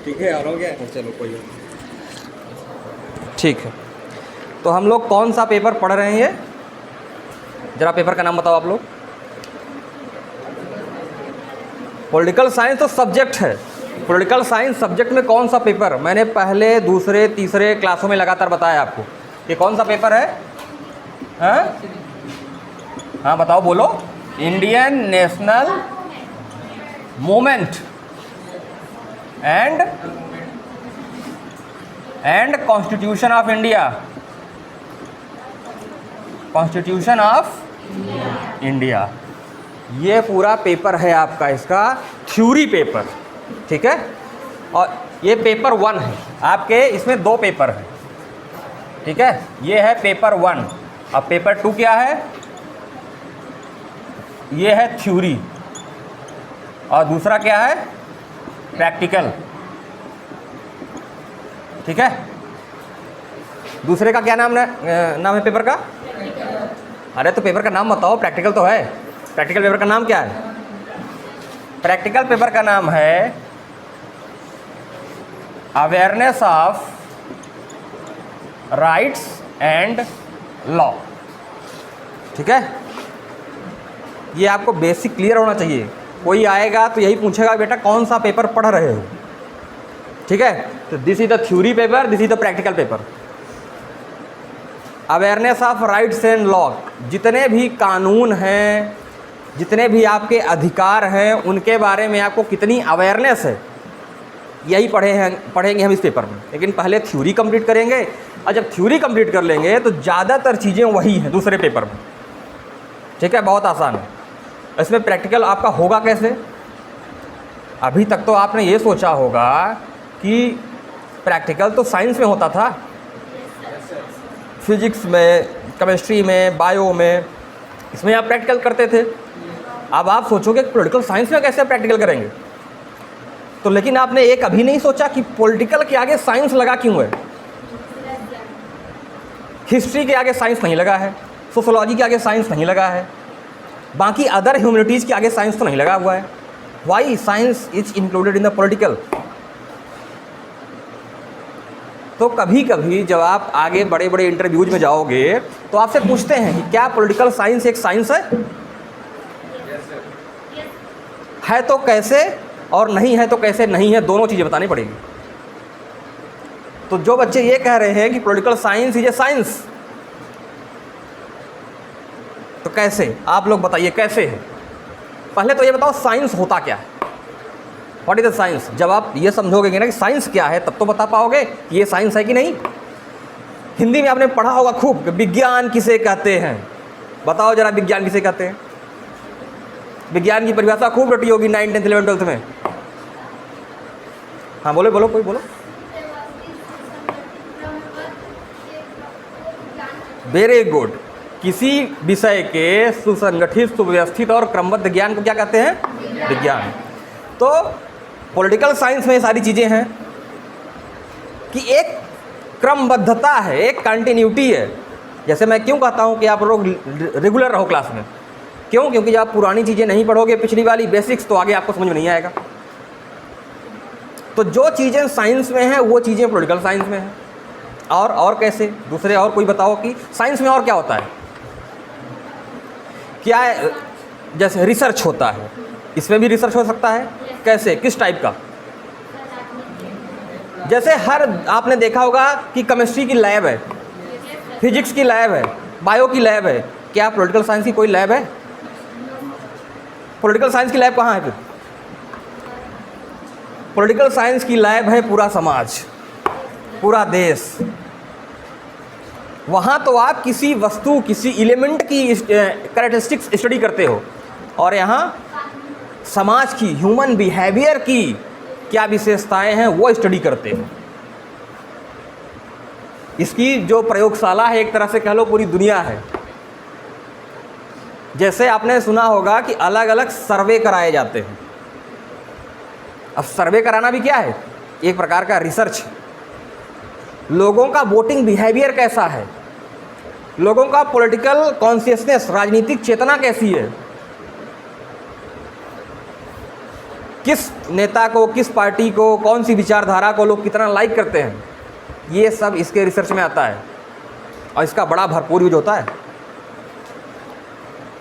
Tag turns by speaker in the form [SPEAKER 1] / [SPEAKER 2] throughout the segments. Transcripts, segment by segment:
[SPEAKER 1] ठीक है, और हो गया। चलो कोई बात नहीं।
[SPEAKER 2] ठीक है, तो हम लोग कौन सा पेपर पढ़ रहे हैं ये? ज़रा पेपर का नाम बताओ आप लोग। पॉलिटिकल साइंस तो सब्जेक्ट है। पॉलिटिकल साइंस सब्जेक्ट में कौन सा पेपर? मैंने पहले, दूसरे, तीसरे क्लासों में लगातार बताया आपको कि कौन सा पेपर है। हाँ हाँ बताओ, बोलो। Indian national movement and constitution of India. Constitution of India, ये पूरा पेपर है आपका, इसका थ्योरी पेपर। ठीक है, और ये पेपर 1 है आपके। इसमें 2 पेपर हैं। ठीक है, ये है पेपर 1। अब पेपर 2 क्या है? ये है थ्योरी, और दूसरा क्या है? प्रैक्टिकल। ठीक है, दूसरे का क्या नाम है पेपर का? अरे तो पेपर का नाम बताओ, प्रैक्टिकल तो है। प्रैक्टिकल पेपर का नाम क्या है? प्रैक्टिकल पेपर का नाम है awareness of rights and law. ठीक है, ये आपको बेसिक क्लियर होना चाहिए। कोई आएगा तो यही पूछेगा, बेटा कौन सा पेपर पढ़ रहे हो? ठीक है, तो this is the theory paper, this is the practical paper. Awareness of rights and law, जितने भी कानून हैं, जितने भी आपके अधिकार हैं, उनके बारे में आपको कितनी अवेयरनेस है, यही पढ़ेंगे हम इस पेपर में। लेकिन पहले थ्योरी कंप्लीट करेंगे, और जब थ्योरी कंप्लीट कर लेंगे तो ज़्यादातर चीज़ें वही हैं दूसरे पेपर में। ठीक है, बहुत आसान है। इसमें प्रैक्टिकल आपका होगा कैसे? अभी तक तो आपने ये सोचा होगा कि प्रैक्टिकल तो साइंस में होता था, फिजिक्स में, केमिस्ट्री में, बायो में, इसमें आप प्रैक्टिकल करते थे। अब आप सोचोगे पॉलिटिकल साइंस में कैसे प्रैक्टिकल करेंगे? तो लेकिन आपने एक अभी नहीं सोचा कि पॉलिटिकल के आगे साइंस लगा क्यों है? हिस्ट्री के आगे साइंस नहीं लगा है, सोशोलॉजी के आगे साइंस नहीं लगा है, बाकी अदर ह्यूमैनिटीज़ के आगे साइंस तो नहीं लगा हुआ है। Why science is included in the political? तो कभी कभी जब आप आगे बड़े बड़े इंटरव्यूज में जाओगे तो आपसे पूछते हैं कि क्या पॉलिटिकल साइंस एक साइंस है तो कैसे, और नहीं है तो कैसे नहीं है, दोनों चीज़ें बतानी पड़ेगी। तो जो बच्चे ये कह रहे हैं कि political science is a science, तो कैसे? आप लोग बताइए कैसे है? पहले तो ये बताओ साइंस होता क्या है? What is the science? जब आप ये समझोगे ना कि साइंस क्या है, तब तो बता पाओगे कि ये साइंस है कि नहीं। हिंदी में आपने पढ़ा होगा खूब, विज्ञान किसे कहते हैं? बताओ जरा, विज्ञान किसे कहते हैं? विज्ञान की परिभाषा खूब रटी होगी 9th 10th 11th 12th में। हाँ बोलो बोलो, कोई बोलो। Very good. किसी विषय के सुसंगठित, सुव्यवस्थित और क्रमबद्ध ज्ञान को क्या कहते हैं? विज्ञान। तो पॉलिटिकल साइंस में ये सारी चीज़ें हैं कि एक क्रमबद्धता है, एक कंटिन्यूटी है। जैसे मैं क्यों कहता हूँ कि आप लोग रेगुलर रहो क्लास में? क्यों? क्योंकि जब आप पुरानी चीज़ें नहीं पढ़ोगे, पिछली वाली बेसिक्स, तो आगे आपको समझ में नहीं आएगा। तो जो चीज़ें साइंस में हैं वो चीज़ें पॉलिटिकल साइंस में हैं। और कैसे? दूसरे और कोई बताओ कि साइंस में और क्या होता है? क्या है? जैसे रिसर्च होता है, इसमें भी रिसर्च हो सकता है। कैसे? किस टाइप का? जैसे आपने देखा होगा कि केमिस्ट्री की लैब है, फिजिक्स की लैब है, बायो की लैब है। क्या पॉलिटिकल साइंस की कोई लैब है? पॉलिटिकल साइंस की लैब कहाँ है फिर? पॉलिटिकल साइंस की लैब है पूरा समाज, पूरा देश। वहाँ तो आप किसी वस्तु, किसी एलिमेंट की कैरेक्टरिस्टिक्स स्टडी करते हो, और यहाँ समाज की, ह्यूमन बिहेवियर की क्या विशेषताएं हैं वो स्टडी करते हो। इसकी जो प्रयोगशाला है, एक तरह से कह लो पूरी दुनिया है। जैसे आपने सुना होगा कि अलग अलग सर्वे कराए जाते हैं। अब सर्वे कराना भी क्या है? एक प्रकार का रिसर्च। लोगों का वोटिंग बिहेवियर कैसा है, लोगों का पॉलिटिकल कॉन्शियसनेस, राजनीतिक चेतना कैसी है, किस नेता को, किस पार्टी को, कौन सी विचारधारा को लोग कितना लाइक करते हैं, ये सब इसके रिसर्च में आता है और इसका बड़ा भरपूर यूज होता है।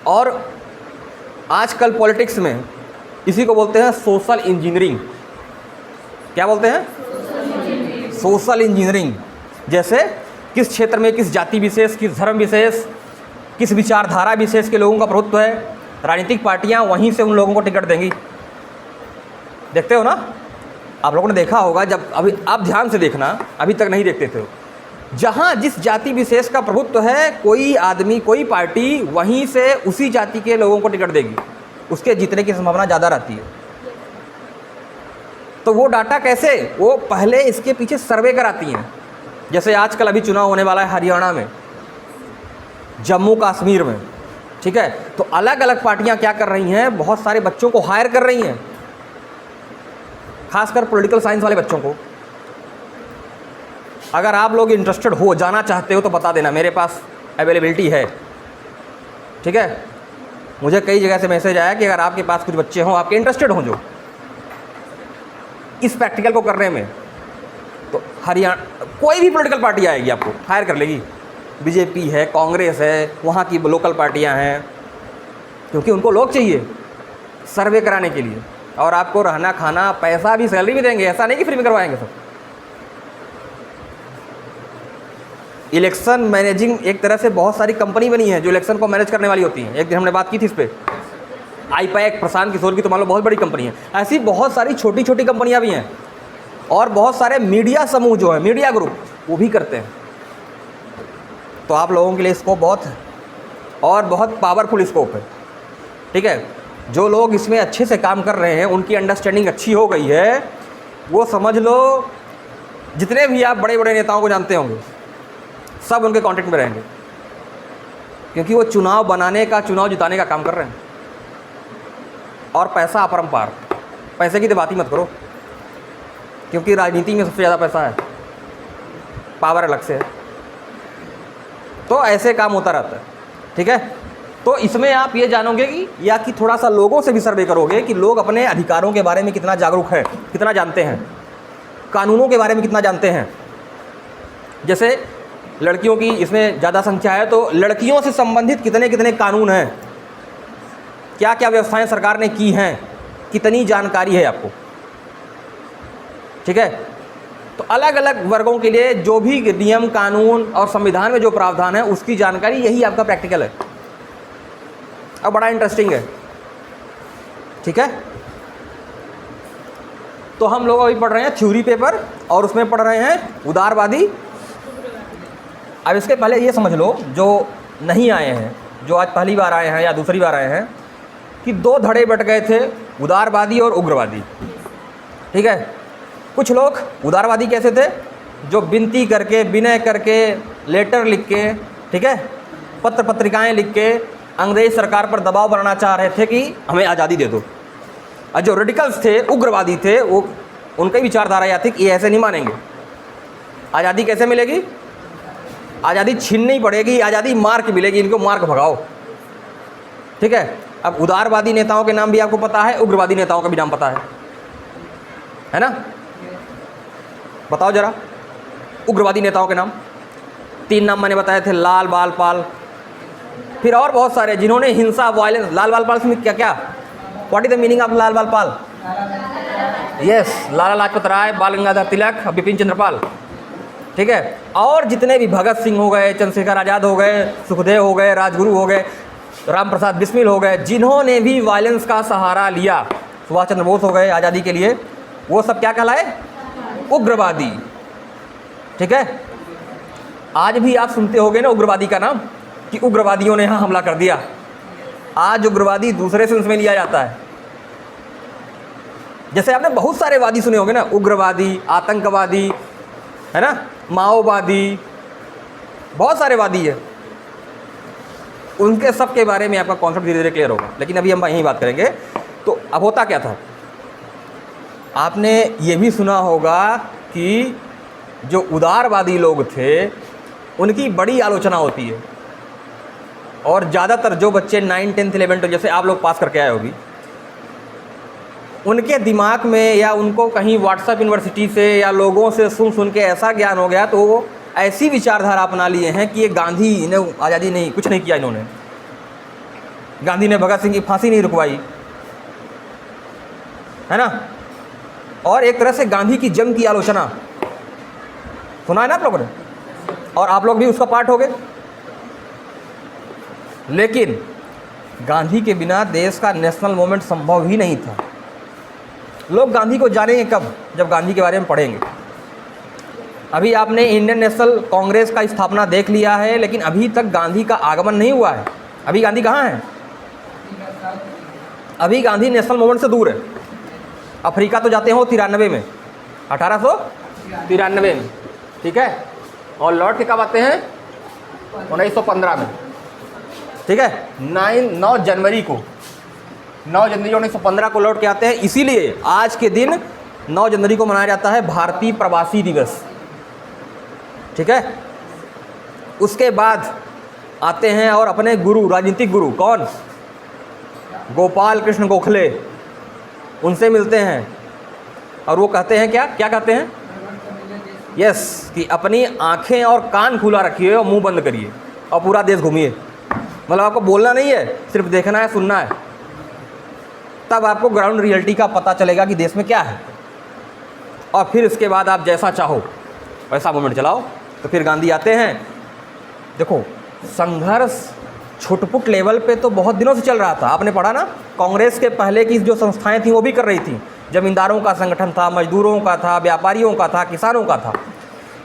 [SPEAKER 2] और आजकल पॉलिटिक्स में इसी को बोलते हैं सोशल इंजीनियरिंग। क्या बोलते हैं? Social engineering. जैसे किस क्षेत्र में किस जाति विशेष, किस धर्म विशेष, किस विचारधारा विशेष के लोगों का प्रभुत्व है, राजनीतिक पार्टियां वहीं से उन लोगों को टिकट देंगी। देखते हो ना, आप लोगों ने देखा होगा, जब अभी आप ध्यान से देखना, अभी तक नहीं देखते थे, जहाँ जिस जाति विशेष का प्रभुत्व है, कोई आदमी, कोई पार्टी वहीं से उसी जाति के लोगों को टिकट देगी, उसके जीतने की संभावना ज़्यादा रहती है। तो वो डाटा कैसे, वो पहले इसके पीछे सर्वे कराती हैं। जैसे आजकल अभी चुनाव होने वाला है हरियाणा में, जम्मू कश्मीर में, ठीक है, तो अलग अलग पार्टियां क्या कर रही हैं, बहुत सारे बच्चों को हायर कर रही हैं, खासकर पॉलिटिकल साइंस वाले बच्चों को। अगर आप लोग इंटरेस्टेड हो, जाना चाहते हो, तो बता देना, मेरे पास अवेलेबिलिटी है, ठीक है। मुझे कई जगह से मैसेज आया कि अगर आपके पास कुछ बच्चे हों, आपके इंटरेस्टेड हों जो इस प्रैक्टिकल को करने में, तो हरियाणा कोई भी पॉलिटिकल पार्टी आएगी आपको हायर कर लेगी। बीजेपी है, कांग्रेस है, वहाँ की लोकल पार्टियाँ हैं, क्योंकि उनको लोग चाहिए सर्वे कराने के लिए, और आपको रहना, खाना, पैसा भी, सैलरी भी देंगे। ऐसा नहीं कि फ्री में करवाएंगे सब। इलेक्शन मैनेजिंग एक तरह से बहुत सारी कंपनी बनी है जो इलेक्शन को मैनेज करने वाली होती हैं। एक दिन हमने बात की थी इस पर, आईपैक, प्रशांत किशोर की तो मान लो बहुत बड़ी कंपनी है। ऐसी बहुत सारी छोटी छोटी कंपनियां भी हैं, और बहुत सारे मीडिया समूह जो है, मीडिया ग्रुप, वो भी करते हैं। तो आप लोगों के लिए स्कोप बहुत है, और बहुत पावरफुल स्कोप है, ठीक है। जो लोग इसमें अच्छे से काम कर रहे हैं, उनकी अंडरस्टैंडिंग अच्छी हो गई है, वो समझ लो जितने भी आप बड़े बड़े नेताओं को जानते होंगे, सब उनके कांटेक्ट में रहेंगे, क्योंकि वो चुनाव बनाने का, चुनाव जिताने का काम कर रहे हैं। और पैसा अपरंपार, पैसे की तो बात ही मत करो, क्योंकि राजनीति में सबसे ज़्यादा पैसा है, पावर अलग से है। तो ऐसे काम होता रहता है, ठीक है। तो इसमें आप ये जानोगे कि, या कि थोड़ा सा लोगों से भी सर्वे करोगे कि लोग अपने अधिकारों के बारे में कितना जागरूक है, कितना जानते हैं, कानूनों के बारे में कितना जानते हैं। जैसे लड़कियों की इसमें ज़्यादा संख्या है, तो लड़कियों से संबंधित कितने कितने कानून हैं, क्या क्या व्यवस्थाएं सरकार ने की हैं, कितनी जानकारी है आपको, ठीक है। तो अलग अलग वर्गों के लिए जो भी नियम, कानून और संविधान में जो प्रावधान है, उसकी जानकारी, यही आपका प्रैक्टिकल है। अब बड़ा इंटरेस्टिंग है, ठीक है। तो हम लोग अभी पढ़ रहे हैं थ्योरी पेपर, और उसमें पढ़ रहे हैं उदारवादी। अब इसके पहले ये समझ लो, जो नहीं आए हैं, जो आज पहली बार आए हैं या दूसरी बार आए हैं, कि दो धड़े बट गए थे, उदारवादी और उग्रवादी, ठीक है। कुछ लोग उदारवादी कैसे थे, जो विनती करके, विनय करके, लेटर लिख के, ठीक है, पत्र पत्रिकाएं लिख के अंग्रेज सरकार पर दबाव बनाना चाह रहे थे कि हमें आज़ादी दे दो। और जो रेडिकल्स थे, उग्रवादी थे, वो उनकी विचारधारा यह थी कि ये ऐसे नहीं मानेंगे, आज़ादी कैसे मिलेगी, आज़ादी छीननी पड़ेगी, आज़ादी मार के मिलेगी, इनको मार के भगाओ, ठीक है। अब उदारवादी नेताओं के नाम भी आपको पता है, उग्रवादी नेताओं का भी नाम पता है ना। बताओ जरा उग्रवादी नेताओं के नाम। 3 नाम मैंने बताए थे, लाल बाल पाल, फिर और बहुत सारे जिन्होंने हिंसा, वायलेंस। लाल बाल पाल में क्या क्या, what is the meaning of Lal Bal Pal? Yes, Lala Lajpat Rai, बाल गंगाधर तिलक, बिपिन चंद्र पाल, ठीक है। और जितने भी भगत सिंह हो गए, चंद्रशेखर आज़ाद हो गए, सुखदेव हो गए, राजगुरु हो गए, राम प्रसाद बिस्मिल हो गए, जिन्होंने भी वायलेंस का सहारा लिया, सुभाष चंद्र बोस हो गए आज़ादी के लिए, वो सब क्या कहलाए, उग्रवादी, ठीक है। आज भी आप सुनते होंगे ना उग्रवादी का नाम, कि उग्रवादियों ने यहाँ हमला कर दिया। आज उग्रवादी दूसरे सेंस में लिया जाता है। जैसे आपने बहुत सारे वादी सुने होंगे ना, उग्रवादी, आतंकवादी, है ना, माओवादी, बहुत सारे वादी है। उनके सब के बारे में आपका कॉन्सेप्ट धीरे धीरे क्लियर होगा, लेकिन अभी हम यहीं बात करेंगे। तो अब होता क्या था, आपने ये भी सुना होगा कि जो उदारवादी लोग थे, उनकी बड़ी आलोचना होती है, और ज़्यादातर जो बच्चे 9, 10, 11, 12 जैसे आप लोग पास करके आए होगी, उनके दिमाग में या उनको कहीं व्हाट्सएप यूनिवर्सिटी से या लोगों से सुन के ऐसा ज्ञान हो गया, तो वो ऐसी विचारधारा अपना लिए हैं कि ये गांधी ने आज़ादी नहीं, कुछ नहीं किया इन्होंने। गांधी ने भगत सिंह की फांसी नहीं रुकवाई, है ना। और एक तरह से गांधी की जंग की आलोचना सुना है ना आप लोगों ने, और आप लोग भी उसका पार्ट हो गए। लेकिन गांधी के बिना देश का नेशनल मूवमेंट संभव ही नहीं था। लोग गांधी को जानेंगे कब? जब गांधी के बारे में पढ़ेंगे। अभी आपने इंडियन नेशनल कांग्रेस का स्थापना देख लिया है, लेकिन अभी तक गांधी का आगमन नहीं हुआ है। अभी गांधी कहाँ है? अभी गांधी नेशनल मूवमेंट से दूर है। अफ्रीका तो जाते हो 93 में, 1893 में, ठीक है, और लौट के कब आते हैं? 1915 में, ठीक है। 9 जनवरी 1915 को लौट के आते हैं। इसीलिए आज के दिन 9 जनवरी को मनाया जाता है भारतीय प्रवासी दिवस, ठीक है। उसके बाद आते हैं और अपने गुरु, राजनीतिक गुरु कौन? गोपाल कृष्ण गोखले, उनसे मिलते हैं और वो कहते हैं क्या कहते हैं? यस, कि अपनी आंखें और कान खुला रखिए और मुंह बंद करिए और पूरा देश घूमिए। मतलब आपको बोलना नहीं है, सिर्फ देखना है, सुनना है, तब आपको ग्राउंड रियलिटी का पता चलेगा कि देश में क्या है। और फिर इसके बाद आप जैसा चाहो वैसा मूवमेंट चलाओ। तो फिर गांधी आते हैं। देखो, संघर्ष छुटपुट लेवल पे तो बहुत दिनों से चल रहा था। आपने पढ़ा ना, कांग्रेस के पहले की जो संस्थाएं थी वो भी कर रही थी। जमींदारों का संगठन था, मजदूरों का था, व्यापारियों का था, किसानों का था।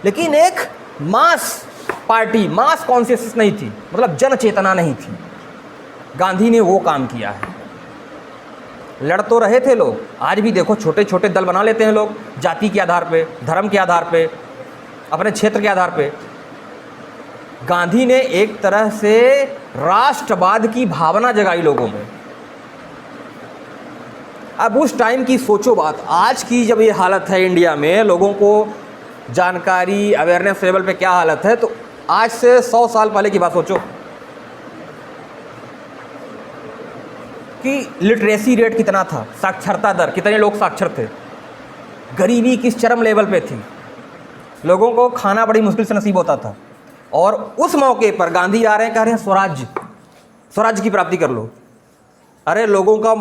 [SPEAKER 2] लेकिन एक मास पार्टी, मास कॉन्शियसनेस नहीं थी, मतलब जन चेतना नहीं थी। गांधी ने वो काम किया है। लड़ तो रहे थे लोग, आज भी देखो छोटे छोटे दल बना लेते हैं लोग, जाति के आधार पे, धर्म के आधार पे, अपने क्षेत्र के आधार पे। गांधी ने एक तरह से राष्ट्रवाद की भावना जगाई लोगों में। अब उस टाइम की सोचो बात, आज की जब ये हालत है इंडिया में, लोगों को जानकारी, अवेयरनेस लेवल पे क्या हालत है, तो आज से 100 साल पहले की बात सोचो कि लिटरेसी रेट कितना था, साक्षरता दर, कितने लोग साक्षर थे, गरीबी किस चरम लेवल पे थी, लोगों को खाना बड़ी मुश्किल से नसीब होता था। और उस मौके पर गांधी आ रहे हैं, कह रहे हैं स्वराज्य की प्राप्ति कर लो। अरे लोगों का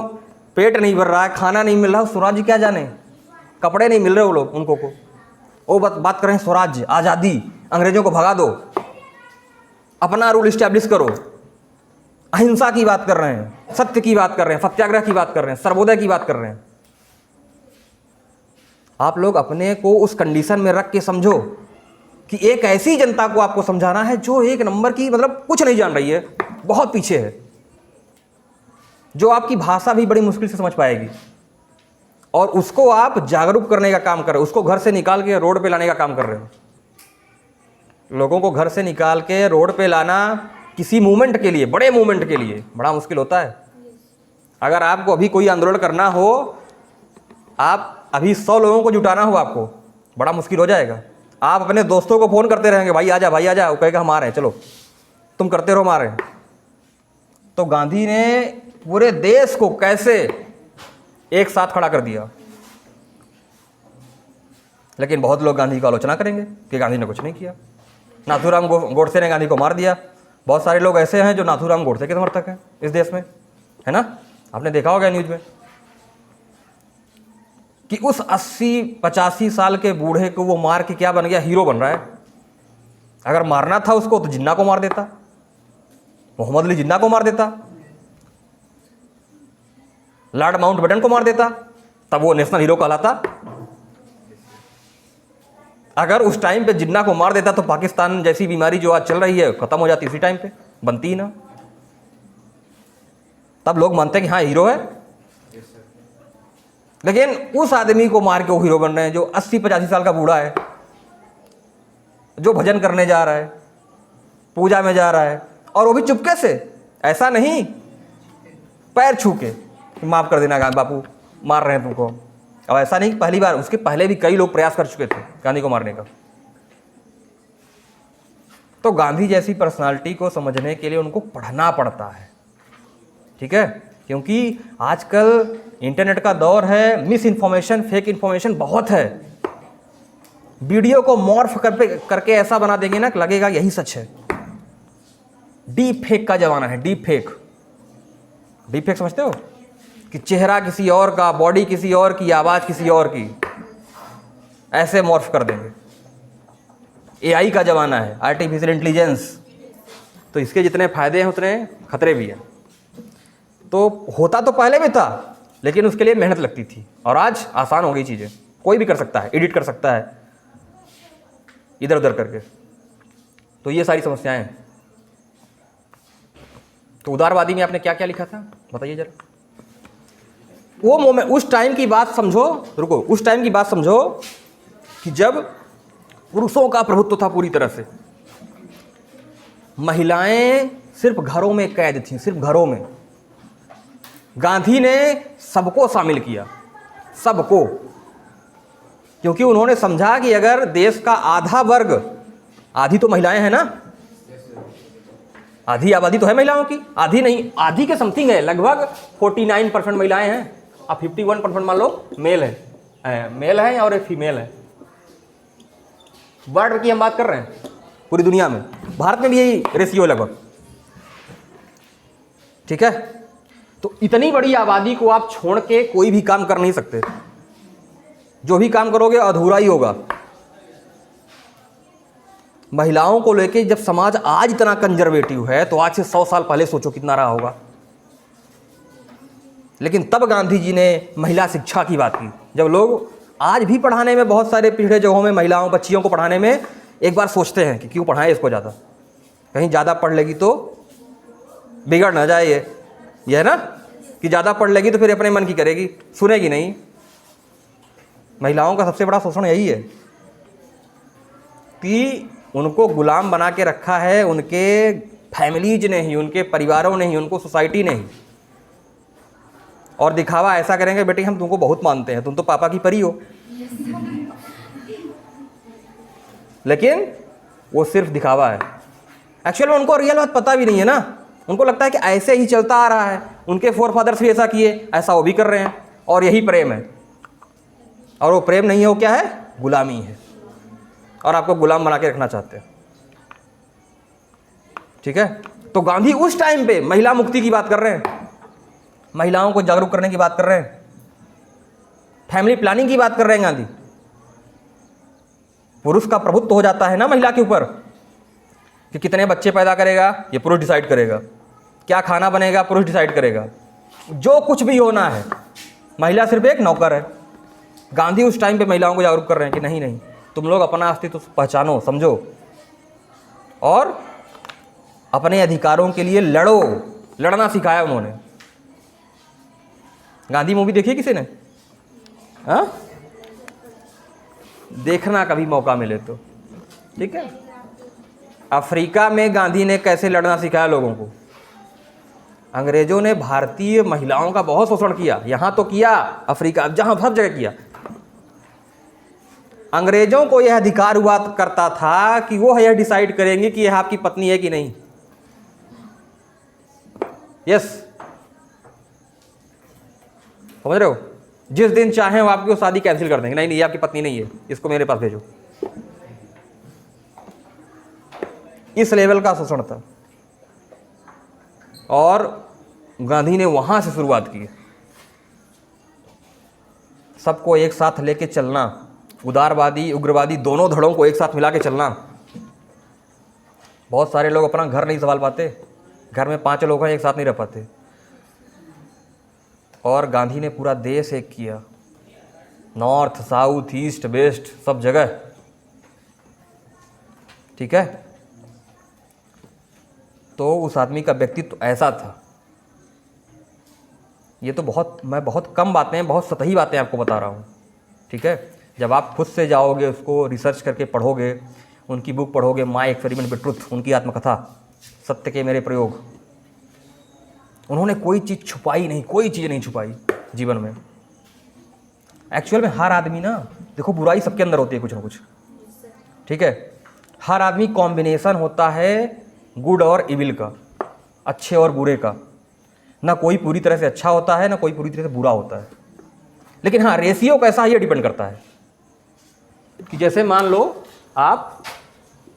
[SPEAKER 2] पेट नहीं भर रहा है, खाना नहीं मिल रहा, स्वराज्य क्या जाने, कपड़े नहीं मिल रहे वो लोग उनको को, वो बात कर रहे हैं स्वराज्य, आज़ादी, अंग्रेजों को भगा दो, अपना रूल इस्टेब्लिश करो। अहिंसा की बात कर रहे हैं, सत्य की बात कर रहे हैं, सत्याग्रह की बात कर रहे हैं, सर्वोदय की बात कर रहे हैं। आप लोग अपने को उस कंडीशन में रख के समझो कि एक ऐसी जनता को आपको समझाना है जो एक नंबर की, मतलब कुछ नहीं जान रही है, बहुत पीछे है, जो आपकी भाषा भी बड़ी मुश्किल से समझ पाएगी, और उसको आप जागरूक करने का काम कर रहे हो, उसको घर से निकाल के रोड पे लाने का काम कर रहे हो। लोगों को घर से निकाल के रोड पे लाना किसी मूवमेंट के लिए, बड़े मूवमेंट के लिए बड़ा मुश्किल होता है। अगर आपको अभी कोई आंदोलन करना हो, आप अभी 100 लोगों को जुटाना हो, आपको बड़ा मुश्किल हो जाएगा। आप अपने दोस्तों को फ़ोन करते रहेंगे, भाई आजा, भाई आजा, वो कहेगा हम आ रहे हैं, चलो तुम करते रहो, हम आ रहे हैं। तो गांधी ने पूरे देश को कैसे एक साथ खड़ा कर दिया। लेकिन बहुत लोग गांधी की आलोचना करेंगे कि गांधी ने कुछ नहीं किया, नाथूराम गोडसे ने गांधी को मार दिया। बहुत सारे लोग ऐसे हैं जो नाथूराम गोडसे के समर्थक हैं इस देश में, है ना, आपने देखा होगा न्यूज़ में कि उस 80-85 साल के बूढ़े को वो मार के क्या बन गया, हीरो बन रहा है। अगर मारना था उसको तो जिन्ना को मार देता, मोहम्मद अली जिन्ना को मार देता, लॉर्ड माउंटबेटन को मार देता, तब वो नेशनल हीरो कहलाता। अगर उस टाइम पे जिन्ना को मार देता तो पाकिस्तान जैसी बीमारी जो आज चल रही है खत्म हो जाती, इसी टाइम पे बनती ही ना। तब लोग मानते हैं कि हाँ हीरो है। लेकिन उस आदमी को मार के वो हीरो बन रहे हैं जो 80-85 साल का बूढ़ा है, जो भजन करने जा रहा है, पूजा में जा रहा है, और वो भी चुपके से, ऐसा नहीं पैर छू के माफ़ कर देना बापू, मार रहे हैं तुमको। अब ऐसा नहीं, पहली बार, उसके पहले भी कई लोग प्रयास कर चुके थे गांधी को मारने का। तो गांधी जैसी पर्सनालिटी को समझने के लिए उनको पढ़ना पड़ता है, ठीक है, क्योंकि आजकल इंटरनेट का दौर है, मिस इन्फॉर्मेशन, फेक इन्फॉर्मेशन बहुत है। वीडियो को मॉर्फ करके ऐसा बना देंगे ना कि लगेगा यही सच है। डीप फेक का जमाना है, डीप फेक। डीप फेक समझते हो कि चेहरा किसी और का, बॉडी किसी और की, आवाज किसी और की, ऐसे मॉर्फ कर देंगे। एआई का जमाना है, आर्टिफिशियल इंटेलिजेंस। तो इसके जितने फायदे हैं उतने खतरे भी हैं। तो होता तो पहले भी था, लेकिन उसके लिए मेहनत लगती थी, और आज आसान हो गई चीज़ें। कोई भी कर सकता है, एडिट कर सकता है इधर उधर करके। तो ये सारी समस्याएं हैं। तो उदारवादी में आपने क्या क्या लिखा था बताइए जरा। वो मोमेंट, उस टाइम की बात समझो, रुको, उस टाइम की बात समझो कि जब पुरुषों का प्रभुत्व था पूरी तरह से। महिलाएं सिर्फ घरों में कैद थीं, सिर्फ घरों में। गांधी ने सबको शामिल किया, सबको, क्योंकि उन्होंने समझा कि अगर देश का आधा वर्ग, आधी तो महिलाएं हैं ना, आधी आबादी तो है महिलाओं की, आधी नहीं, आधी के समथिंग है, लगभग 49% महिलाएं हैं। अब 51% मान लो मेल है और फीमेल है। वर्ल्ड की हम बात कर रहे हैं, पूरी दुनिया में, भारत में भी यही रेशियो लगभग, ठीक है। तो इतनी बड़ी आबादी को आप छोड़ के कोई भी काम कर नहीं सकते। जो भी काम करोगे अधूरा ही होगा। महिलाओं को लेके जब समाज आज इतना कंजर्वेटिव है, तो आज से 100 साल पहले सोचो कितना रहा होगा। लेकिन तब गांधी जी ने महिला शिक्षा की बात की। जब लोग आज भी पढ़ाने में, बहुत सारे पिछड़े जगहों में महिलाओं, बच्चियों को पढ़ाने में एक बार सोचते हैं कि क्यों पढ़ाएं इसको ज़्यादा, कहीं ज़्यादा पढ़ लेगी तो बिगड़ ना जाए। ये है ना कि ज़्यादा पढ़ लेगी तो फिर अपने मन की करेगी, सुनेगी नहीं। महिलाओं का सबसे बड़ा शोषण यही है कि उनको गुलाम बना के रखा है उनके फैमिलीज ने ही, उनके परिवारों ने ही, उनको सोसाइटी ने ही। और दिखावा ऐसा करेंगे, बेटी हम तुमको बहुत मानते हैं, तुम तो पापा की परी हो। लेकिन वो सिर्फ दिखावा है। एक्चुअल में उनको रियल बात पता भी नहीं है ना। उनको लगता है कि ऐसे ही चलता आ रहा है, उनके फोरफादर्स भी ऐसा किए, ऐसा वो भी कर रहे हैं, और यही प्रेम है। और वो प्रेम नहीं है, वो क्या है? गुलामी है। और आपको गुलाम बना के रखना चाहते हैं, ठीक है। तो गांधी उस टाइम पे महिला मुक्ति की बात कर रहे हैं, महिलाओं को जागरूक करने की बात कर रहे हैं, फैमिली प्लानिंग की बात कर रहे हैं गांधी। पुरुष का प्रभुत्व हो जाता है ना महिला के ऊपर, कि कितने बच्चे पैदा करेगा ये पुरुष डिसाइड करेगा, क्या खाना बनेगा पुरुष डिसाइड करेगा, जो कुछ भी होना है, महिला सिर्फ एक नौकर है। गांधी उस टाइम पे महिलाओं को जागरूक कर रहे हैं कि नहीं नहीं, तुम लोग अपना अस्तित्व पहचानो, समझो, और अपने अधिकारों के लिए लड़ो। लड़ना सिखाया उन्होंने। गांधी मूवी देखी किसी ने? हाँ, देखना कभी मौका मिले तो, ठीक है। अफ्रीका में गांधी ने कैसे लड़ना सिखाया लोगों को। अंग्रेजों ने भारतीय महिलाओं का बहुत शोषण किया, यहां तो किया, अफ्रीका, जहां सब जगह किया। अंग्रेजों को यह अधिकार हुआ करता था कि वो यह डिसाइड करेंगे कि यह आपकी पत्नी है कि नहीं। यस, समझ रहे हो? जिस दिन चाहे वो आपकी शादी कैंसिल कर देंगे, नहीं नहीं ये आपकी पत्नी नहीं है, इसको मेरे पास भेजो। इस लेवल का शोषण था, और गांधी ने वहां से शुरुआत की। सबको एक साथ लेके चलना, उदारवादी उग्रवादी दोनों धड़ों को एक साथ मिला के चलना। बहुत सारे लोग अपना घर नहीं संभाल पाते, घर में 5 लोग हैं, एक साथ नहीं रह पाते। और गांधी ने पूरा देश एक किया, नॉर्थ साउथ ईस्ट वेस्ट सब जगह, ठीक है। तो उस आदमी का व्यक्तित्व ऐसा था। ये तो मैं बहुत कम बातें, बहुत सतही बातें आपको बता रहा हूँ, ठीक है। जब आप खुद से जाओगे, उसको रिसर्च करके पढ़ोगे, उनकी बुक पढ़ोगे, माय एक्सपेरिमेंट विद ट्रुथ, उनकी आत्मकथा, सत्य के मेरे प्रयोग, उन्होंने कोई चीज़ छुपाई नहीं, कोई चीज़ नहीं छुपाई जीवन में। एक्चुअल में हर आदमी ना, देखो बुराई सबके अंदर होती है कुछ ना कुछ, ठीक है। हर आदमी कॉम्बिनेशन होता है गुड और इविल का, अच्छे और बुरे का। ना कोई पूरी तरह से अच्छा होता है ना कोई पूरी तरह से बुरा होता है। लेकिन हाँ, रेशियो कैसा ये डिपेंड करता है कि जैसे मान लो आप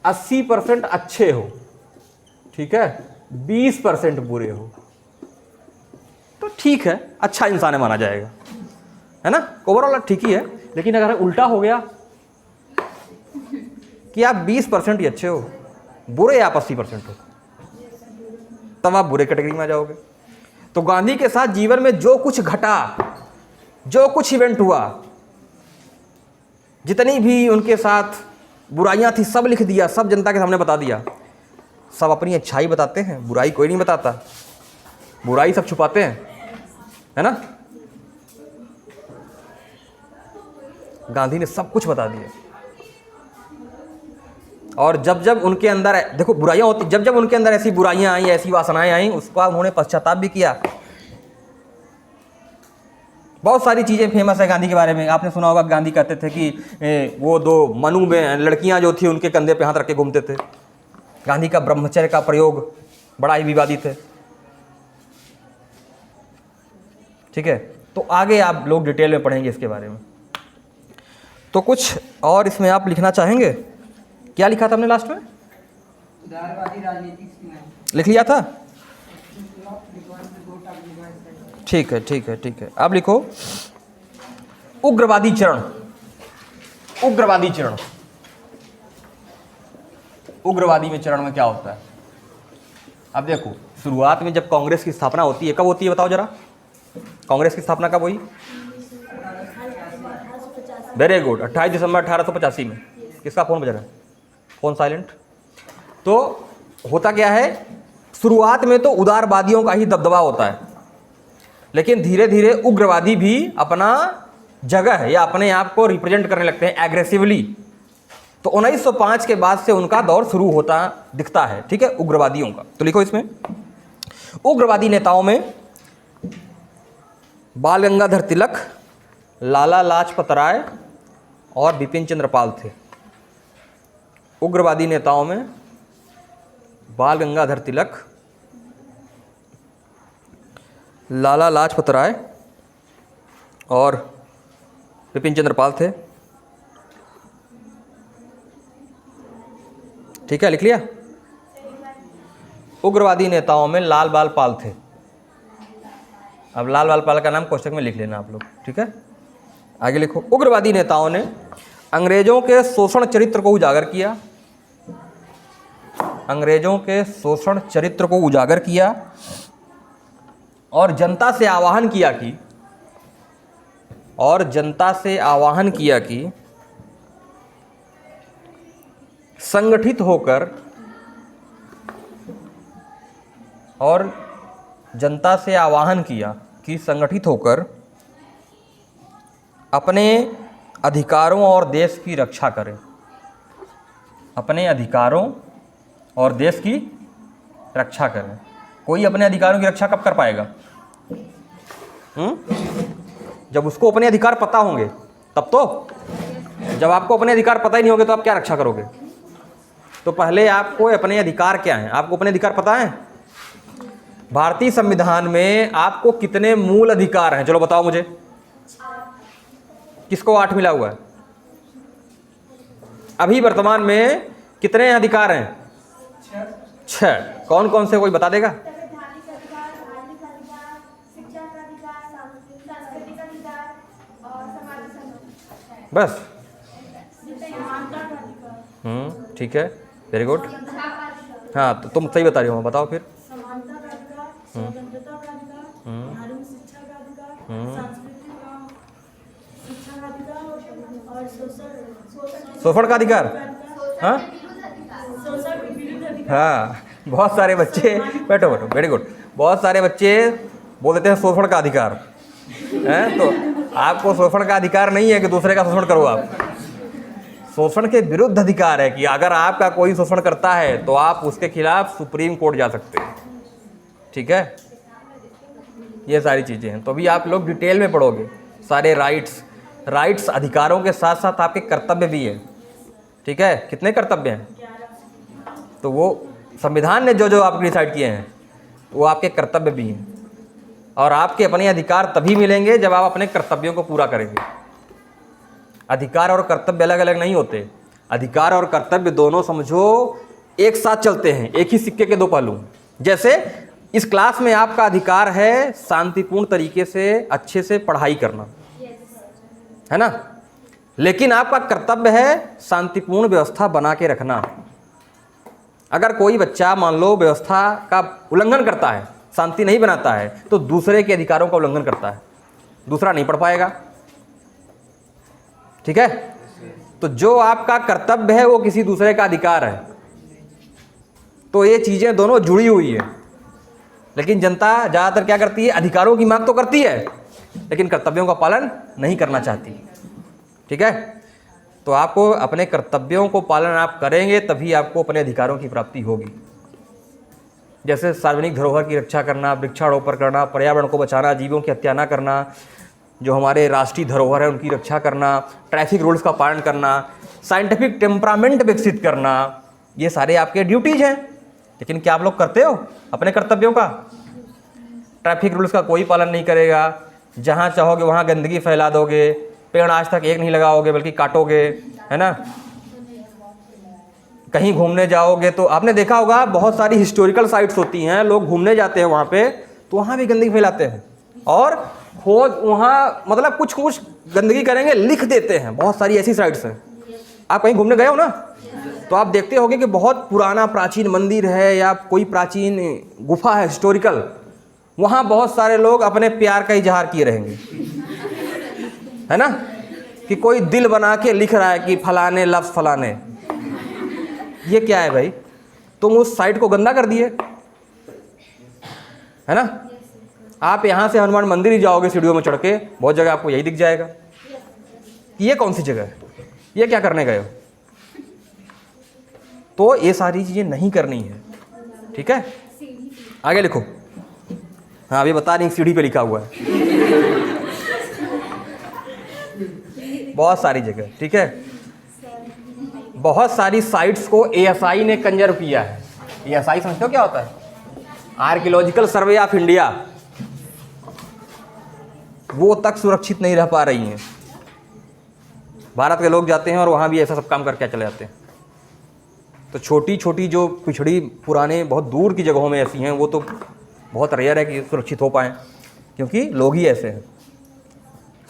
[SPEAKER 2] 80% अच्छे हो, ठीक है, 20% बुरे हो, तो ठीक है, अच्छा इंसान माना जाएगा, है ना, ओवरऑल ठीक ही है। लेकिन अगर उल्टा हो गया कि आप 20% ही अच्छे हो, बुरे आप 80% हो, तब आप बुरे कैटेगरी में आ जाओगे। तो गांधी के साथ जीवन में जो कुछ घटा, जो कुछ इवेंट हुआ, जितनी भी उनके साथ बुराइयां थी, सब लिख दिया, सब जनता के सामने बता दिया। सब अपनी अच्छाई बताते हैं, बुराई कोई नहीं बताता, बुराई सब छुपाते हैं, है ना। गांधी ने सब कुछ बता दिया। और जब जब उनके अंदर, देखो बुराइयां होती, जब जब उनके अंदर ऐसी बुराइयां आई, ऐसी वासनाएं आई, उसका उन्होंने पश्चाताप भी किया। बहुत सारी चीज़ें फेमस है गांधी के बारे में। आपने सुना होगा गांधी कहते थे कि वो 2 मनु में लड़कियां जो थी उनके कंधे पे हाथ रख के घूमते थे। गांधी का ब्रह्मचर्य का प्रयोग बड़ा ही विवादित है, ठीक है। तो आगे आप लोग डिटेल में पढ़ेंगे इसके बारे में। तो कुछ और इसमें आप लिखना चाहेंगे? क्या लिखा था हमने लास्ट में?
[SPEAKER 3] उदारवादी राजनीति
[SPEAKER 2] लिख लिया था? ठीक है, ठीक है, ठीक है। अब लिखो उग्रवादी चरण। उग्रवादी चरण, उग्रवादी में चरण में क्या होता है? अब देखो, शुरुआत में जब कांग्रेस की स्थापना होती है, कब होती है बताओ जरा? कांग्रेस की स्थापना कब हुई? वेरी गुड, 28 दिसंबर 1885 में। किसका फोन बज रहा है? Phone silent. तो होता क्या है, शुरुआत में तो उदारवादियों का ही दबदबा होता है, लेकिन धीरे धीरे उग्रवादी भी अपना जगह है या अपने आप को रिप्रेजेंट करने लगते हैं एग्रेसिवली। तो 1905 के बाद से उनका दौर शुरू होता दिखता है, ठीक है, उग्रवादियों का। तो लिखो इसमें, उग्रवादी नेताओं में बाल गंगाधर तिलक, लाला लाजपत राय और बिपिन चंद्र पाल थे। उग्रवादी नेताओं में बाल गंगाधर तिलक, लाला लाजपत राय और बिपिन चंद्र पाल थे, ठीक है, लिख लिया। उग्रवादी नेताओं में लाल बाल पाल थे। अब लाल बाल पाल का नाम कोष्टक में लिख लेना आप लोग, ठीक है। आगे लिखो, उग्रवादी नेताओं ने अंग्रेजों के शोषण चरित्र को उजागर किया। अंग्रेजों के शोषण चरित्र को उजागर किया और जनता से आह्वान किया कि संगठित होकर, और जनता से आह्वान किया कि संगठित होकर अपने अधिकारों और देश की रक्षा करें। अपने अधिकारों और देश की रक्षा करें। कोई अपने अधिकारों की रक्षा कब कर पाएगा? जब उसको अपने अधिकार पता होंगे तब तो। जब आपको अपने अधिकार पता ही नहीं होंगे तो आप क्या रक्षा करोगे? तो पहले आपको अपने अधिकार क्या हैं, आपको अपने अधिकार पता है? भारतीय संविधान में आपको कितने मूल अधिकार हैं? चलो बताओ मुझे। किसको 8 मिला हुआ है? अभी वर्तमान में कितने अधिकार हैं? 6। कौन कौन से, कोई बता देगा? बस। ठीक है, वेरी गुड। हाँ, तो तुम सही बता रही हो, बताओ फिर। शोषण का अधिकार। हाँ हाँ, बहुत सारे बच्चे, बैठो बैठो, वेरी गुड। बहुत सारे बच्चे बोल देते हैं शोषण का अधिकार है। तो आपको शोषण का अधिकार नहीं है कि दूसरे का शोषण करो आप। शोषण के विरुद्ध अधिकार है कि अगर आपका कोई शोषण करता है तो आप उसके खिलाफ सुप्रीम कोर्ट जा सकते हैं, ठीक है। ये सारी चीज़ें हैं। तो अभी आप लोग डिटेल में पढ़ोगे सारे राइट्स अधिकारों के साथ साथ आपके कर्तव्य भी हैं, ठीक है। कितने कर्तव्य हैं? तो वो संविधान ने जो जो आपके डिसाइड किए हैं वो आपके कर्तव्य भी हैं, और आपके अपने अधिकार तभी मिलेंगे जब आप अपने कर्तव्यों को पूरा करेंगे। अधिकार और कर्तव्य अलग अलग नहीं होते। अधिकार और कर्तव्य दोनों समझो एक साथ चलते हैं, एक ही सिक्के के दो पहलू। जैसे इस क्लास में आपका अधिकार है शांतिपूर्ण तरीके से अच्छे से पढ़ाई करना, है ना, लेकिन आपका कर्तव्य है शांतिपूर्ण व्यवस्था बना के रखना। अगर कोई बच्चा मान लो व्यवस्था का उल्लंघन करता है, शांति नहीं बनाता है, तो दूसरे के अधिकारों का उल्लंघन करता है, दूसरा नहीं पढ़ पाएगा। ठीक है, तो जो आपका कर्तव्य है वो किसी दूसरे का अधिकार है। तो ये चीज़ें दोनों जुड़ी हुई है। लेकिन जनता ज़्यादातर क्या करती है, अधिकारों की मांग तो करती है लेकिन कर्तव्यों का पालन नहीं करना चाहती। ठीक है, तो आपको अपने कर्तव्यों को पालन आप करेंगे तभी आपको अपने अधिकारों की प्राप्ति होगी। जैसे सार्वजनिक धरोहर की रक्षा करना, वृक्षारोपण करना, पर्यावरण को बचाना, जीवों की हत्या न करना, जो हमारे राष्ट्रीय धरोहर है उनकी रक्षा करना, ट्रैफिक रूल्स का पालन करना, साइंटिफिक टेम्परामेंट विकसित करना, ये सारे आपके ड्यूटीज हैं। लेकिन क्या आप लोग करते हो अपने कर्तव्यों का? ट्रैफिक रूल्स का कोई पालन नहीं करेगा, जहाँ चाहोगे वहाँ गंदगी फैला दोगे, पेड़ आज तक एक नहीं लगाओगे बल्कि काटोगे, है ना। कहीं घूमने जाओगे तो आपने देखा होगा बहुत सारी हिस्टोरिकल साइट्स होती हैं, लोग घूमने जाते हैं वहाँ पे तो वहाँ भी गंदगी फैलाते हैं और खोज वहाँ मतलब कुछ गंदगी करेंगे लिख देते हैं। बहुत सारी ऐसी साइट्स हैं। आप कहीं घूमने गए हो ना तो आप देखते होगे कि बहुत पुराना प्राचीन मंदिर है या कोई प्राचीन गुफा है हिस्टोरिकल, वहाँ बहुत सारे लोग अपने प्यार का इजहार किए रहेंगे, है ना, कि कोई दिल बना के लिख रहा है कि फलाने लफ्ज़ फलाने। ये क्या है भाई, तुम उस साइट को गंदा कर दिए, है ना। आप यहाँ से हनुमान मंदिर ही जाओगे सीढ़ियों में चढ़ के, बहुत जगह आपको यही दिख जाएगा। ये कौन सी जगह है, ये क्या करने गए हो? तो ये सारी चीज़ें नहीं करनी है। ठीक है, आगे लिखो। हाँ अभी बता नहीं, सीढ़ी पे लिखा हुआ है बहुत सारी जगह। ठीक है, बहुत सारी साइट्स को ASI ने कंजर्व किया है। ASI समझते हो क्या होता है? Archaeological survey of India. वो तक सुरक्षित नहीं रह पा रही हैं। भारत के लोग जाते हैं और वहाँ भी ऐसा सब काम करके चले जाते हैं। तो छोटी छोटी जो पिछड़ी पुराने बहुत दूर की जगहों में ऐसी हैं वो तो बहुत रेयर है कि सुरक्षित हो पाएँ, क्योंकि लोग ही ऐसे हैं।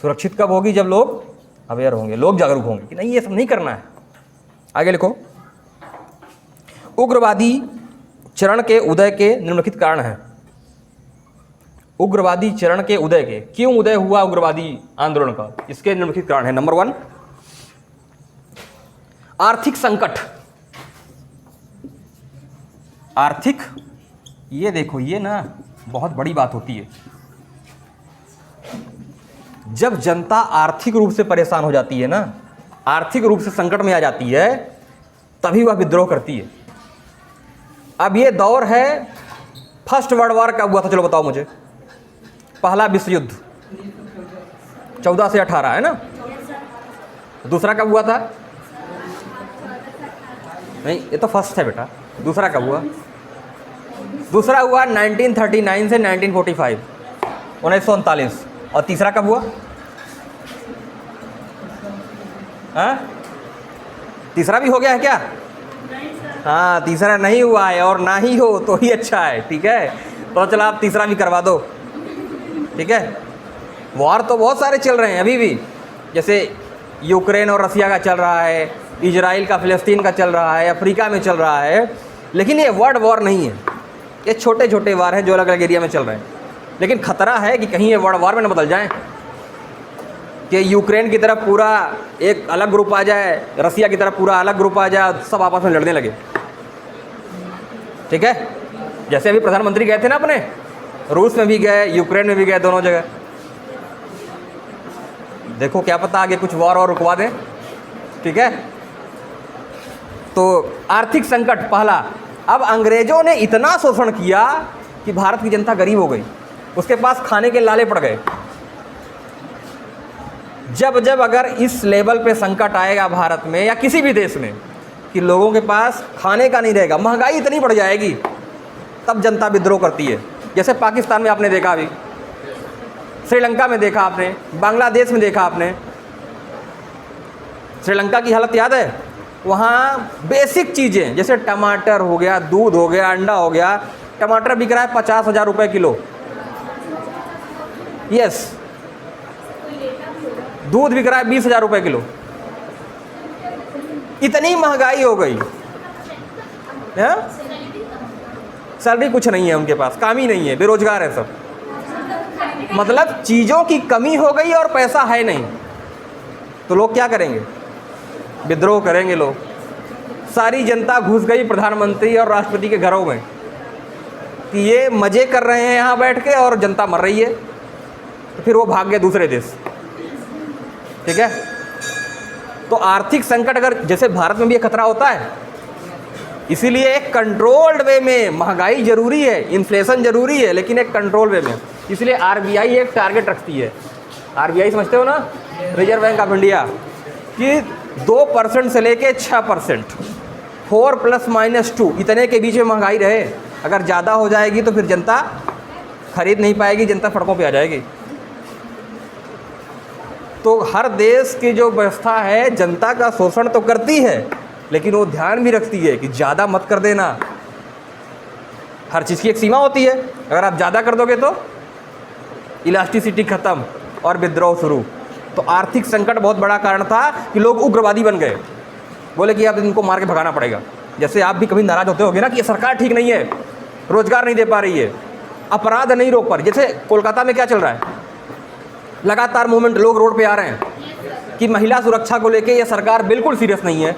[SPEAKER 2] सुरक्षित कब होगी? जब लोग अवेयर होंगे, लोग जागरूक होंगे कि नहीं ये सब नहीं करना है। आगे लिखो। उग्रवादी चरण के उदय के निम्नलिखित कारण हैं। उग्रवादी चरण के उदय के, क्यों उदय हुआ उग्रवादी आंदोलन का, इसके निम्नलिखित कारण है। नंबर 1, आर्थिक संकट। आर्थिक, ये देखो ये ना बहुत बड़ी बात होती है। जब जनता आर्थिक रूप से परेशान हो जाती है ना, आर्थिक रूप से संकट में आ जाती है, तभी वह विद्रोह करती है। अब ये दौर है, फर्स्ट वर्ल्ड वॉर कब हुआ था? चलो बताओ मुझे। पहला विश्व युद्ध 14 से 18 है ना। दूसरा कब हुआ था? नहीं ये तो फर्स्ट है बेटा। दूसरा कब हुआ? दूसरा हुआ 1939 से 1945, 1939। और तीसरा कब हुआ? हाँ तीसरा भी हो गया है क्या? हाँ तीसरा नहीं हुआ है, और ना ही हो तो ही अच्छा है। ठीक है, तो चलो आप तीसरा भी करवा दो। ठीक है, वॉर तो बहुत सारे चल रहे हैं अभी भी, जैसे यूक्रेन और रसिया का चल रहा है, इजराइल का फ़िलिस्तीन का चल रहा है, अफ्रीका में चल रहा है। लेकिन ये वर्ल्ड वॉर नहीं है, ये छोटे छोटे वार हैं जो अलग अलग एरिया में चल रहे हैं। लेकिन खतरा है कि कहीं ये वर्ल्ड वॉर में न बदल जाएं, कि यूक्रेन की तरफ पूरा एक अलग ग्रुप आ जाए, रसिया की तरफ पूरा अलग ग्रुप आ जाए, सब आपस में लड़ने लगे। ठीक है, जैसे अभी प्रधानमंत्री गए थे ना अपने, रूस में भी गए, यूक्रेन में भी गए, दोनों जगह। देखो क्या पता आगे कुछ वॉर और रुकवा दें। ठीक है, तो आर्थिक संकट पहला। अब अंग्रेजों ने इतना शोषण किया कि भारत की जनता गरीब हो गई, उसके पास खाने के लाले पड़ गए। जब जब अगर इस लेवल पे संकट आएगा भारत में या किसी भी देश में कि लोगों के पास खाने का नहीं रहेगा, महंगाई इतनी बढ़ जाएगी, तब जनता विद्रोह करती है। जैसे पाकिस्तान में आपने देखा अभी श्रीलंका में देखा आपने, बांग्लादेश में देखा आपने। श्रीलंका की हालत याद है? वहाँ बेसिक चीज़ें जैसे टमाटर हो गया, दूध हो गया, अंडा हो गया। टमाटर बिक रहा है 50,000 रुपये किलो। यस। दूध बिक रहा है 20,000 रुपये किलो। इतनी महंगाई हो गई है। सैलरी कुछ नहीं है उनके पास, काम ही नहीं है, बेरोजगार है सब। मतलब चीज़ों की कमी हो गई और पैसा है नहीं, तो लोग क्या करेंगे? विद्रोह करेंगे लोग। सारी जनता घुस गई प्रधानमंत्री और राष्ट्रपति के घरों में कि ये मज़े कर रहे हैं यहाँ बैठ के और जनता मर रही है, तो फिर वो भाग गए दूसरे देश। ठीक है। तो आर्थिक संकट अगर जैसे भारत में भी एक खतरा होता है, इसीलिए एक कंट्रोल्ड वे में महंगाई जरूरी है, इन्फ्लेशन जरूरी है, लेकिन एक कंट्रोल वे में। इसलिए आरबीआई एक टारगेट रखती है। आरबीआई समझते हो ना, रिजर्व बैंक ऑफ इंडिया, कि 2% से लेके 6%, 4 ± 2 इतने के बीच में महंगाई रहे। अगर ज़्यादा हो जाएगी तो फिर जनता खरीद नहीं पाएगी, जनता सड़कों पे आ जाएगी। तो हर देश की जो व्यवस्था है जनता का शोषण तो करती है, लेकिन वो ध्यान भी रखती है कि ज़्यादा मत कर देना। हर चीज़ की एक सीमा होती है। अगर आप ज़्यादा कर दोगे तो इलास्टिसिटी ख़त्म और विद्रोह शुरू। तो आर्थिक संकट बहुत बड़ा कारण था कि लोग उग्रवादी बन गए। बोले कि अब इनको मार के भगाना पड़ेगा। जैसे आप भी कभी नाराज़ होते होगे ना कि ये सरकार ठीक नहीं है, रोज़गार नहीं दे पा रही है, अपराध नहीं रोक पा रही। जैसे कोलकाता में क्या चल रहा है, लगातार मूवमेंट, लोग रोड पे आ रहे हैं कि महिला सुरक्षा को लेके ये सरकार बिल्कुल सीरियस नहीं है।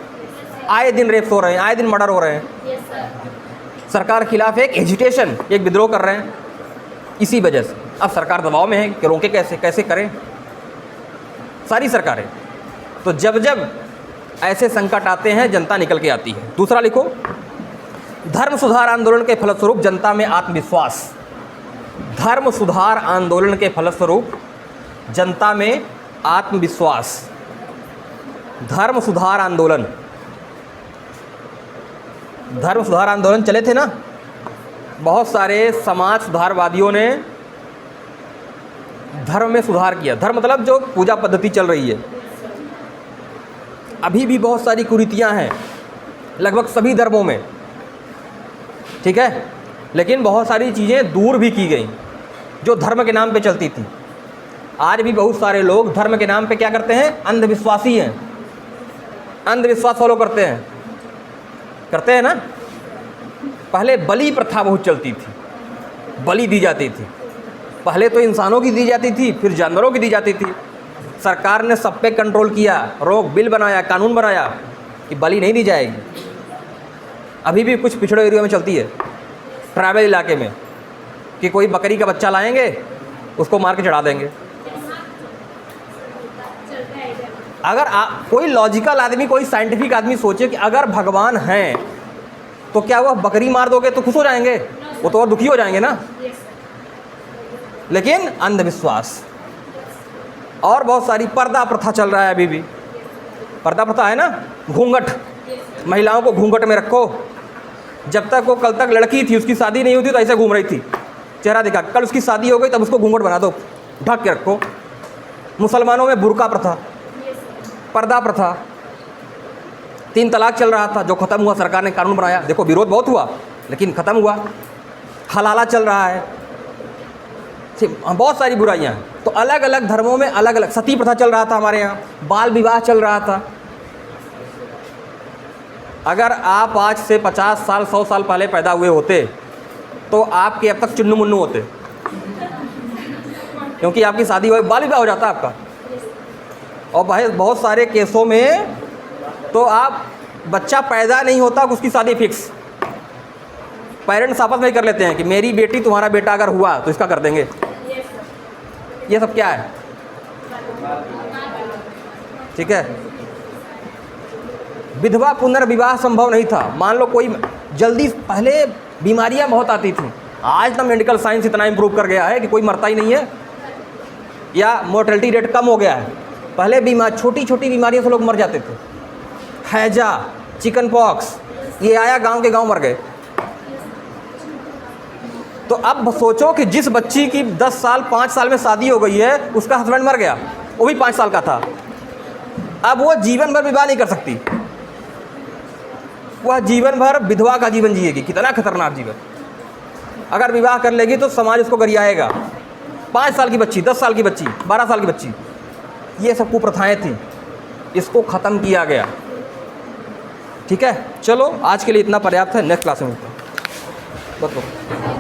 [SPEAKER 2] आए दिन रेप्स हो रहे हैं, आए दिन मर्डर हो रहे हैं। सरकार के खिलाफ एक एजिटेशन, एक विद्रोह कर रहे हैं। इसी वजह से अब सरकार दबाव में है कि रोके कैसे करें सारी सरकारें। तो जब जब ऐसे संकट आते हैं जनता निकल के आती है। दूसरा लिखो, धर्म सुधार आंदोलन के फलस्वरूप जनता में आत्मविश्वास। धर्म सुधार आंदोलन के फलस्वरूप जनता में आत्मविश्वास। धर्म सुधार आंदोलन चले थे ना, बहुत सारे समाज सुधारवादियों ने धर्म में सुधार किया। धर्म मतलब जो पूजा पद्धति चल रही है, अभी भी बहुत सारी कुरीतियां हैं लगभग सभी धर्मों में। ठीक है, लेकिन बहुत सारी चीज़ें दूर भी की गई जो धर्म के नाम पे चलती थी। आज भी बहुत सारे लोग धर्म के नाम पे क्या करते हैं, अंधविश्वासी हैं, अंधविश्वास फॉलो करते हैं ना। पहले बलि प्रथा बहुत चलती थी, बलि दी जाती थी। पहले तो इंसानों की दी जाती थी, फिर जानवरों की दी जाती थी। सरकार ने सब पे कंट्रोल किया, रोक बिल बनाया, कानून बनाया कि बलि नहीं दी जाएगी। अभी भी कुछ पिछड़े एरिया में चलती है, ट्राइबल इलाके में, कि कोई बकरी का बच्चा लाएंगे, उसको मार के चढ़ा देंगे। अगर कोई लॉजिकल आदमी, कोई साइंटिफिक आदमी सोचे कि अगर भगवान हैं तो क्या वह बकरी मार दोगे तो खुश हो जाएंगे? वो तो और दुखी हो जाएंगे ना। लेकिन अंधविश्वास और बहुत सारी पर्दा प्रथा चल रहा है। अभी भी पर्दा प्रथा है ना, घूंघट, महिलाओं को घूंघट में रखो। जब तक वो कल तक लड़की थी, उसकी शादी नहीं होती तो ऐसे घूम रही थी, चेहरा दिखा। कल उसकी शादी हो गई तब उसको घूंघट बना दो, ढक के रखो। मुसलमानों में बुर्का प्रथा, पर्दा प्रथा, 3 तलाक चल रहा था जो ख़त्म हुआ, सरकार ने कानून बनाया। देखो विरोध बहुत हुआ लेकिन ख़त्म हुआ। हलाला चल रहा है, बहुत सारी बुराइयां हैं। तो अलग अलग धर्मों में अलग अलग, सती प्रथा चल रहा था हमारे यहाँ, बाल विवाह चल रहा था। अगर आप आज से 50 साल 100 साल पहले पैदा हुए होते तो आपके अब तक चुन्नू मुन्नू होते, क्योंकि आपकी शादी हो, बाल विवाह हो जाता आपका। और बहुत सारे केसों में तो आप बच्चा पैदा नहीं होता, उसकी शादी फिक्स। पेरेंट्स आपस में कर लेते हैं कि मेरी बेटी तुम्हारा बेटा अगर हुआ तो इसका कर देंगे। ये सब क्या है? ठीक है। विधवा पुनर्विवाह संभव नहीं था। मान लो कोई जल्दी, पहले बीमारियां बहुत आती थी, आज ना मेडिकल साइंस इतना इम्प्रूव कर गया है कि कोई मरता ही नहीं है, या मोर्टेलिटी रेट कम हो गया है। पहले छोटी छोटी बीमारियों से लोग मर जाते थे। हैजा, चिकन पॉक्स, ये आया गांव के गांव मर गए। तो अब सोचो कि जिस बच्ची की 10 साल 5 साल में शादी हो गई है, उसका हस्बैंड मर गया, वो भी 5 साल का था, अब वो जीवन भर विवाह नहीं कर सकती, वह जीवन भर विधवा का जीवन जिएगी। कितना खतरनाक जीवन। अगर विवाह कर लेगी तो समाज उसको गरियाएगा। 5 साल की बच्ची, 10 साल की बच्ची, 12 साल की बच्ची, ये सब कुप्रथाएं थी, इसको ख़त्म किया गया। ठीक है, चलो आज के लिए इतना पर्याप्त है। नेक्स्ट क्लास में मिलते हैं। बताओ।